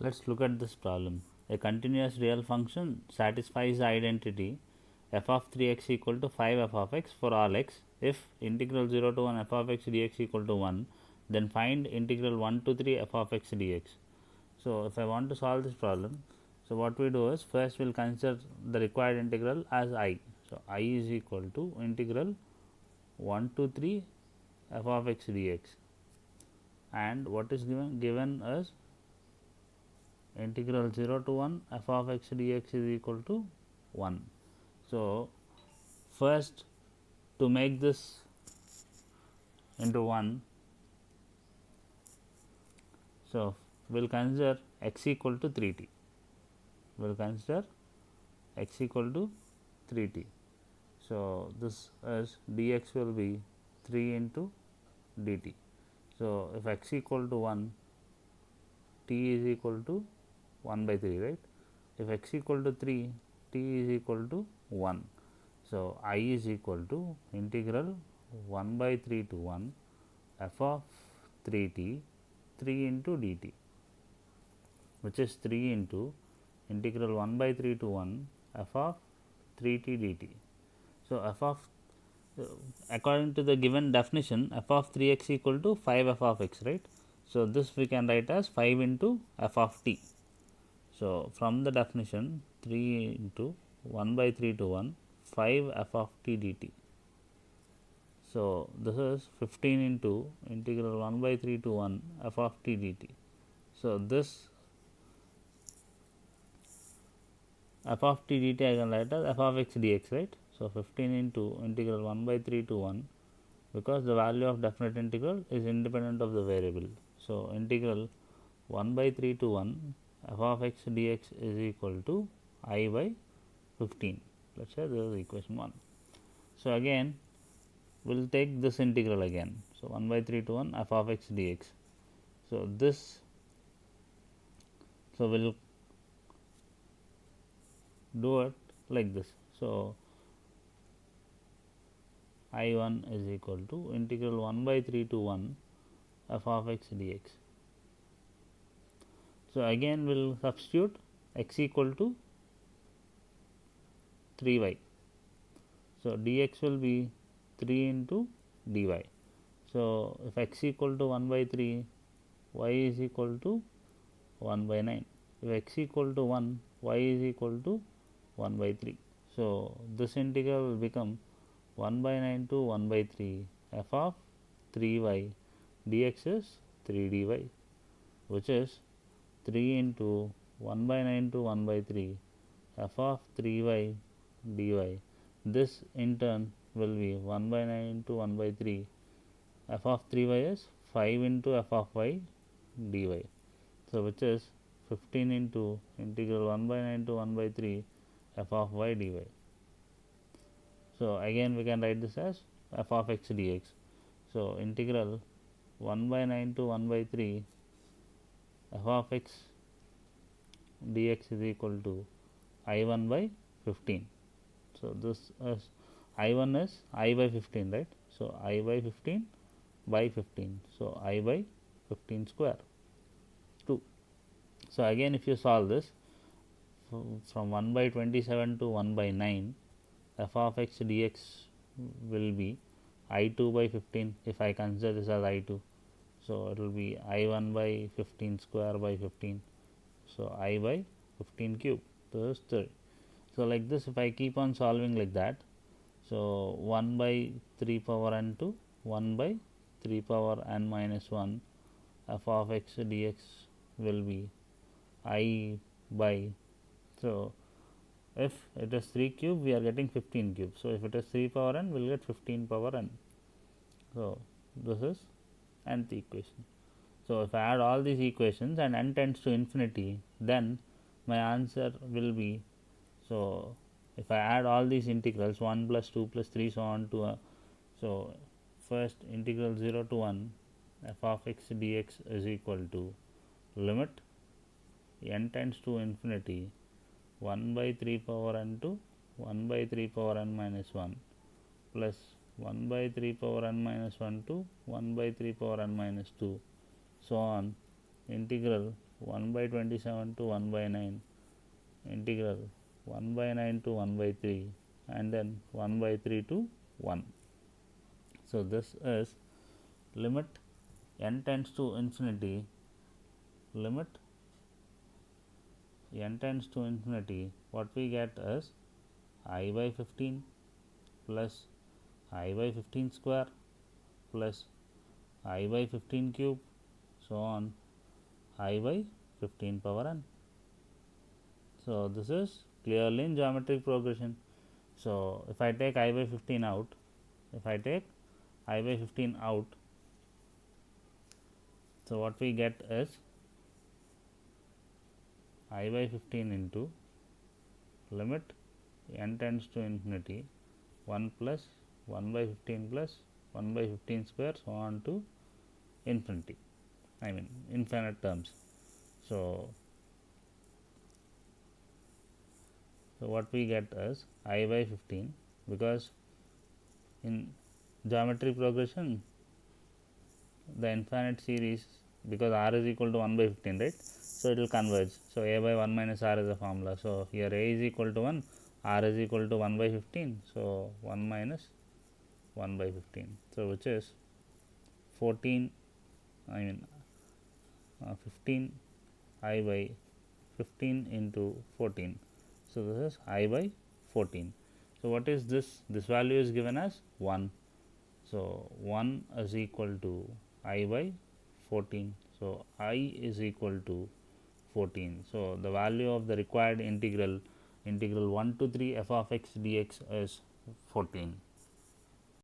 Let's look at this problem. A continuous real function satisfies the identity f of 3x equal to 5 f of x for all x. If integral 0 to 1 f of x dx equal to 1, then find integral 1 to 3 f of x dx. So, if I want to solve this problem, so what we do is first we will consider the required integral as I. So, I is equal to integral 1 to 3 f of x dx, and what is given as integral 0 to 1 f of x dx is equal to 1. So, first to make this into 1, so we will consider x equal to 3t, we will consider x equal to 3t. So, this is dx will be 3 into dt. So, if x equal to 1, t is equal to 1 by 3, right. If x equal to 3, t is equal to 1. So, I is equal to integral 1 by 3 to 1 f of 3t 3 into dt, which is 3 into integral 1 by 3 to 1 f of 3t dt. So, f of according to the given definition, f of 3x equal to 5 f of x, right. So, this we can write as 5 into f of t. So, from the definition 3 into 1 by 3 to 1 5 f of t dt. So, this is 15 into integral 1 by 3 to 1 f of t dt. So, this f of t dt I can write as f of x dx, right. So, 15 into integral 1 by 3 to 1, because the value of definite integral is independent of the variable. So, integral 1 by 3 to 1 f of x dx is equal to I by 15. Let us say this is equation 1. So, again we will take this integral again. So, 1 by 3 to 1 f of x dx. So, this, so we will do it like this. So, I 1 is equal to integral 1 by 3 to 1 f of x dx. So, again we will substitute x equal to 3y. So, dx will be 3 into dy. So, if x equal to 1 by 3, y is equal to 1 by 9. If x equal to 1, y is equal to 1 by 3. So, this integral will become 1 by 9 to 1 by 3 f of 3y dx is 3 dy, which is 3 into 1 by 9 to 1 by 3 f of 3y dy. This in turn will be 1 by 9 to 1 by 3 f of 3y is 5 into f of y dy. So, which is 15 into integral 1 by 9 to 1 by 3 f of y dy. So, again we can write this as f of x dx. So, integral 1 by 9 to 1 by 3 f of x dx is equal to I 1 by 15. So, this is I 1 is I by 15, right. So, I by 15 by 15. So, I by 15 square 2. So, again if you solve this from 1 by 27 to 1 by 9, f of x dx will be I 2 by 15 if I consider this as I 2. So, it will be I 1 by 15 square by 15. So, I by 15 cube. This is 3. So, like this if I keep on solving like that. So, 1 by 3 power n to 1 by 3 power n minus 1 f of x dx will be I by, so if it is 3 cube we are getting 15 cube. So, if it is 3 power n we will get 15 power n. So, this is nth equation. So, if I add all these equations and n tends to infinity, then my answer will be, so if I add all these integrals 1 plus 2 plus 3 so on to so first integral 0 to 1 f of x dx is equal to limit n tends to infinity 1 by 3 power n to 1 by 3 power n minus 1 plus 1 by 3 power n minus 1 to 1 by 3 power n minus 2 so on integral 1 by 27 to 1 by 9 integral 1 by 9 to 1 by 3 and then 1 by 3 to 1. So, this is limit n tends to infinity, limit n tends to infinity, what we get is I by 15 plus I by 15 square plus I by 15 cube, so on I by 15 power n. So, this is clearly in geometric progression. So, if I take I by 15 out, if I take I by 15 out, so what we get is I by 15 into limit n tends to infinity 1 plus 1 by 15 plus 1 by 15 square, so on to infinity, I mean infinite terms. So, what we get is I by 15, because in geometry progression the infinite series, because r is equal to 1 by 15, right. So, it will converge. So, a by 1 minus r is the formula. So, here a is equal to 1, r is equal to 1 by 15. So, 1 minus 1 by 15. So, which is 14, I mean 15 I by 15 into 14. So, this is I by 14. So, what is this? This value is given as 1. So, 1 is equal to I by 14. So, I is equal to 14. So, the value of the required integral 1 to 3 f of x dx is 14.